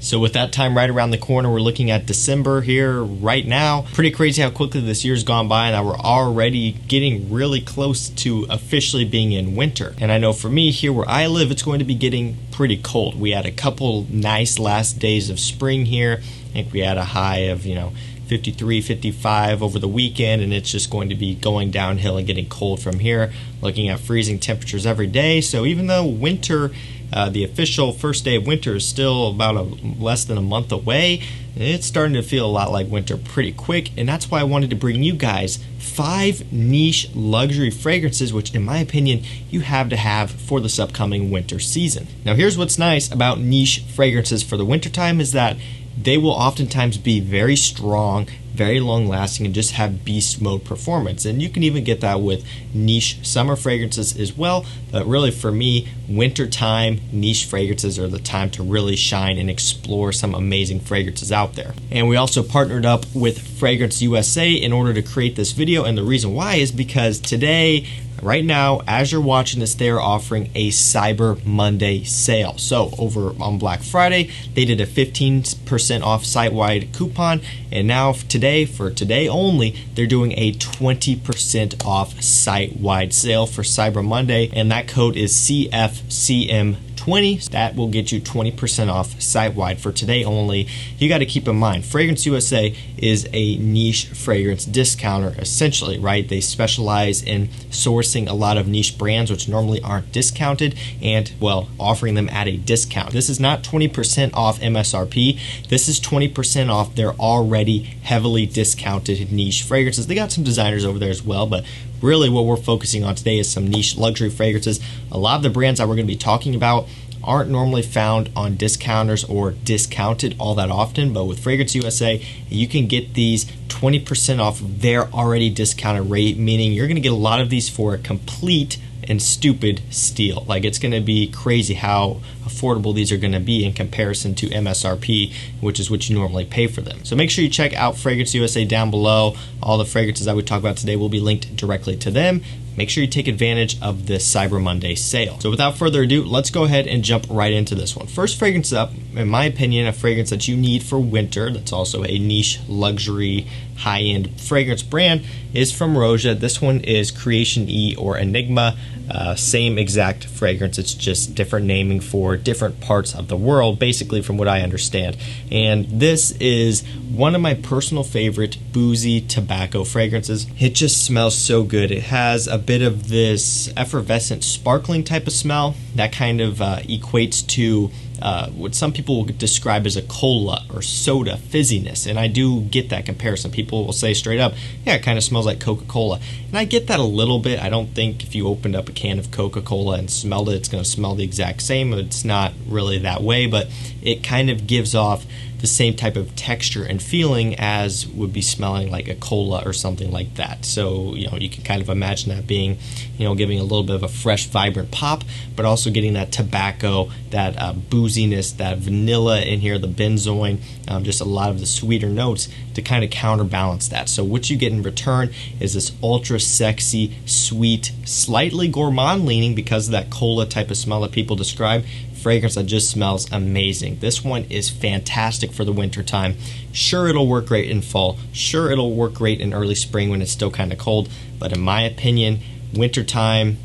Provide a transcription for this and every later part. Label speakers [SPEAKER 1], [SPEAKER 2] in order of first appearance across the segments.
[SPEAKER 1] So with that time right around the corner, we're looking at December here right now. Pretty crazy how quickly this year's gone by, and that we're already getting really close to officially being in winter. And I know for me here where I live, it's going to be getting pretty cold. We had a couple nice last days of spring here. I think we had a high of 53, 55 over the weekend, and it's just going to be going downhill and getting cold from here, looking at freezing temperatures every day. So even though winter, the official first day of winter is still about less than a month away, it's starting to feel a lot like winter pretty quick, and that's why I wanted to bring you guys 5 niche luxury fragrances, which in my opinion, you have to have for this upcoming winter season. Now here's what's nice about niche fragrances for the wintertime is that they will oftentimes be very strong, very long lasting, and just have beast mode performance. And you can even get that with niche summer fragrances as well. But really for me, wintertime niche fragrances are the time to really shine and explore some amazing fragrances out there. And we also partnered up with FragranceUSA in order to create this video. And the reason why is because today, right now, as you're watching this, they are offering a Cyber Monday sale. So over on Black Friday, they did a 15% off site-wide coupon, and now today, for today only, they're doing a 20% off site-wide sale for Cyber Monday, and that code is CFCM20. That will get you 20% off site-wide for today only. You got to keep in mind, FragranceUSA is a niche fragrance discounter, essentially, right? They specialize in sourcing a lot of niche brands which normally aren't discounted and, well, offering them at a discount. This is not 20% off MSRP. This is 20% off their already heavily discounted niche fragrances. They got some designers over there as well, but really what we're focusing on today is some niche luxury fragrances. A lot of the brands that we're going to be talking about aren't normally found on discounters or discounted all that often, but with FragranceUSA, you can get these 20% off their already discounted rate, meaning you're going to get a lot of these for a complete and stupid steal. Like, it's going to be crazy how affordable these are going to be in comparison to MSRP, which is what you normally pay for them. So make sure you check out FragranceUSA down below. All the fragrances I would talk about today will be linked directly to them. Make sure you take advantage of this Cyber Monday sale. So without further ado, let's go ahead and jump right into this one. First fragrance up, in my opinion, a fragrance that you need for winter, that's also a niche luxury high-end fragrance brand, is from Roja. This one is Creation E or Enigma. Same exact fragrance, it's just different naming for different parts of the world, basically from what I understand. And this is one of my personal favorite boozy tobacco fragrances. It just smells so good. It has a bit of this effervescent sparkling type of smell that kind of equates to what some people will describe as a cola or soda fizziness, and I do get that comparison. People will say straight up, yeah, it kind of smells like Coca-Cola, and I get that a little bit. I don't think if you opened up a can of Coca-Cola and smelled it, it's going to smell the exact same. It's not really that way, but it kind of gives off the same type of texture and feeling as would be smelling like a cola or something like that. So, you can kind of imagine that being, giving a little bit of a fresh, vibrant pop, but also getting that tobacco, that booziness, that vanilla in here, the benzoin, just a lot of the sweeter notes to kind of counterbalance that. So what you get in return is this ultra sexy, sweet, slightly gourmand leaning because of that cola type of smell that people describe, fragrance that just smells amazing. This one is fantastic for the winter time. Sure, it'll work great in fall. Sure, it'll work great in early spring when it's still kind of cold. But in my opinion, winter time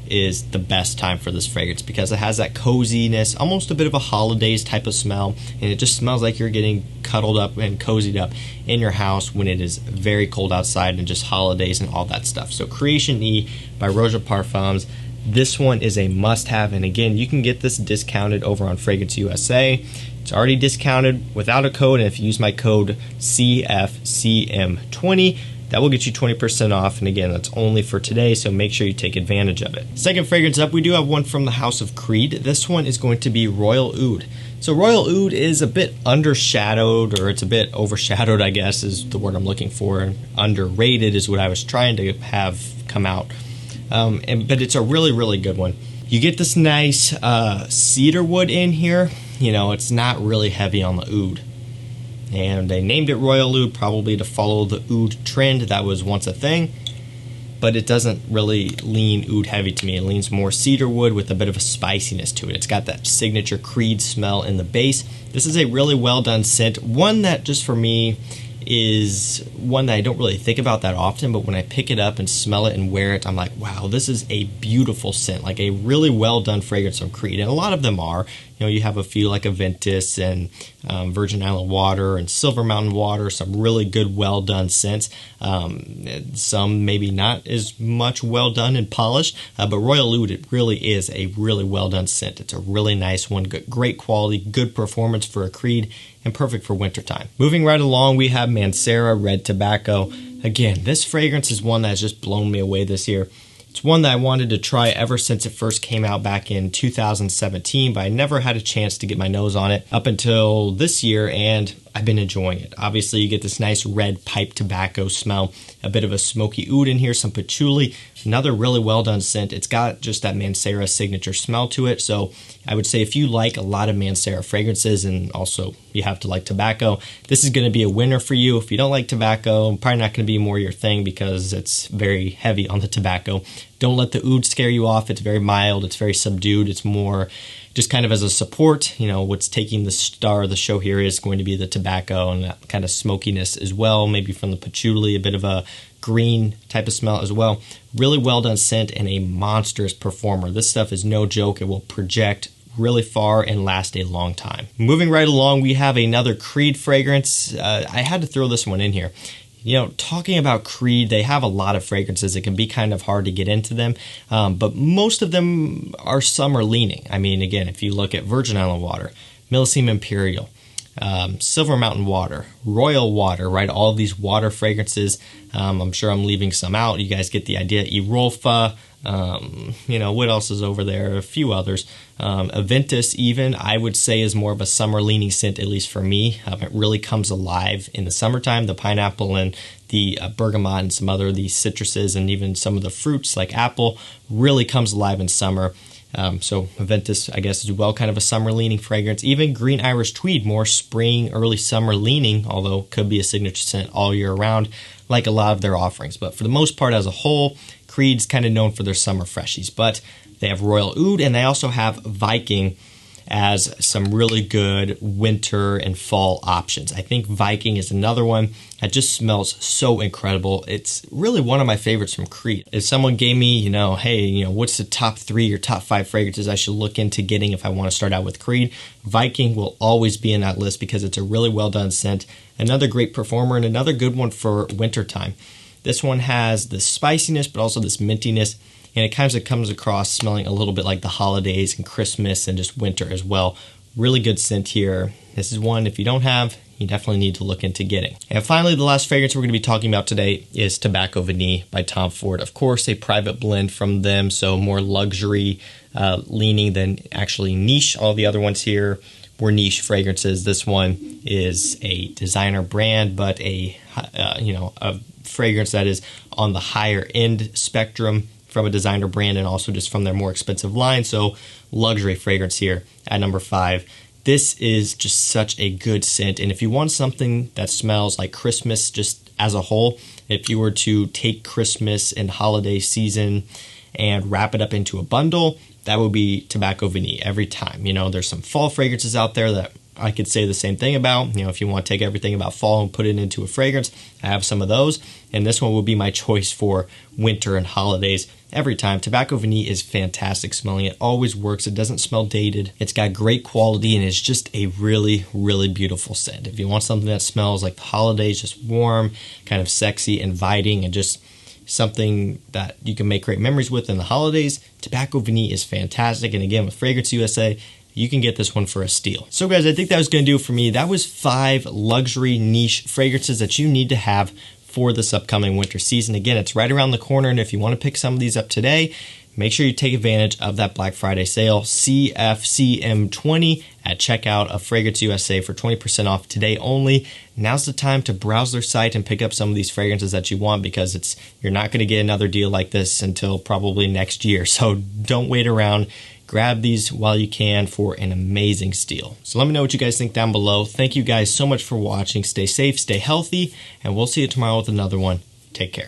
[SPEAKER 1] is the best time for this fragrance because it has that coziness, almost a bit of a holidays type of smell, and it just smells like you're getting cuddled up and cozied up in your house when it is very cold outside and just holidays and all that stuff. So Creation E by Roja Parfums. This one is a must-have, and again, you can get this discounted over on FragranceUSA. It's already discounted without a code, and if you use my code CFCM20, that will get you 20% off, and again, that's only for today, so make sure you take advantage of it. Second fragrance up, we do have one from the House of Creed. This one is going to be Royal Oud. So Royal Oud is a bit undershadowed, or it's a bit overshadowed, I guess is the word I'm looking for. Underrated is what I was trying to have come out. But it's a really, really good one. You get this nice cedar wood in here. It's not really heavy on the oud. And they named it Royal Oud probably to follow the oud trend that was once a thing. But it doesn't really lean oud heavy to me. It leans more cedar wood with a bit of a spiciness to it. It's got that signature Creed smell in the base, This is a really well done scent, one that just for me is one that I don't really think about that often, but when I pick it up and smell it and wear it, I'm like, wow, this is a beautiful scent, like a really well done fragrance from Creed. And a lot of them are. You know, you have a few like Aventus and Virgin Island Water and Silver Mountain Water, some really good, well done scents. Some maybe not as much well done and polished, but Royal Oud, it really is a really well done scent. It's a really nice one, great quality, good performance for a Creed, and perfect for wintertime. Moving right along, we have Mancera Red Tobacco. Again, this fragrance is one that has just blown me away this year. It's one that I wanted to try ever since it first came out back in 2017, but I never had a chance to get my nose on it up until this year, and I've been enjoying it. Obviously, you get this nice red pipe tobacco smell, a bit of a smoky oud in here, some patchouli, another really well done scent. It's got just that Mancera signature smell to it, so I would say if you like a lot of Mancera fragrances and also you have to like tobacco, this is going to be a winner for you. If you don't like tobacco, probably not going to be more your thing because it's very heavy on the tobacco. Don't let the oud scare you off. It's very mild, it's very subdued, it's more just kind of as a support. You know, what's taking the star of the show here is going to be the tobacco and that kind of smokiness as well, maybe from the patchouli, a bit of a green type of smell as well. Really well done scent and a monstrous performer. This stuff is no joke. It will project really far and last a long time. Moving right along, we have another Creed fragrance. I had to throw this one in here. You know, talking about Creed, they have a lot of fragrances. It can be kind of hard to get into them, but most of them are summer leaning. I mean, again, if you look at Virgin Island Water, Millesime Imperial, Silver Mountain Water, Royal Water, right? All of these water fragrances. I'm sure I'm leaving some out. You guys get the idea. Irolfa, you know, what else is over there? A few others. Aventus even, I would say, is more of a summer leaning scent, at least for me. It really comes alive in the summertime. The pineapple and the bergamot and some other these citruses and even some of the fruits like apple really comes alive in summer. So Aventus, I guess, is well kind of a summer leaning fragrance. Even Green Irish Tweed, more spring, early summer leaning, although could be a signature scent all year round, like a lot of their offerings. But for the most part, as a whole, Creed's kind of known for their summer freshies. But they have Royal Oud, and they also have Viking as some really good winter and fall options. I think Viking is another one that just smells so incredible. It's really one of my favorites from Creed. If someone gave me, you know, hey, you know, what's the top 3 or top 5 fragrances I should look into getting if I want to start out with Creed, Viking will always be in that list because it's a really well done scent. Another great performer and another good one for wintertime. This one has the spiciness, but also this mintiness, and it kind of comes across smelling a little bit like the holidays and Christmas and just winter as well. Really good scent here. This is one, if you don't have, you definitely need to look into getting. And finally, the last fragrance we're going to be talking about today is Tobacco Vanille by Tom Ford. Of course, a private blend from them, so more luxury leaning than actually niche. All the other ones here were niche fragrances. This one is a designer brand, but a fragrance that is on the higher end spectrum from a designer brand and also just from their more expensive line. So luxury fragrance here at number 5. This is just such a good scent. And if you want something that smells like Christmas just as a whole, if you were to take Christmas and holiday season and wrap it up into a bundle, that would be Tobacco Vanille every time. You know, there's some fall fragrances out there that I could say the same thing about. You know, if you want to take everything about fall and put it into a fragrance, I have some of those. And this one would be my choice for winter and holidays every time. Tobacco Vanille is fantastic smelling. It always works. It doesn't smell dated. It's got great quality and it's just a really, really beautiful scent. If you want something that smells like the holidays, just warm, kind of sexy, inviting, and just something that you can make great memories with in the holidays, Tobacco Vanille is fantastic. And again, with FragranceUSA, you can get this one for a steal. So guys, I think that was going to do it for me. That was 5 luxury niche fragrances that you need to have for this upcoming winter season. Again, it's right around the corner, and if you want to pick some of these up today, make sure you take advantage of that Black Friday sale, CFCM20 at checkout of FragranceUSA for 20% off today only. Now's the time to browse their site and pick up some of these fragrances that you want, because you're not going to get another deal like this until probably next year. So don't wait around. Grab these while you can for an amazing steal. So let me know what you guys think down below. Thank you guys so much for watching. Stay safe, stay healthy, and we'll see you tomorrow with another one. Take care.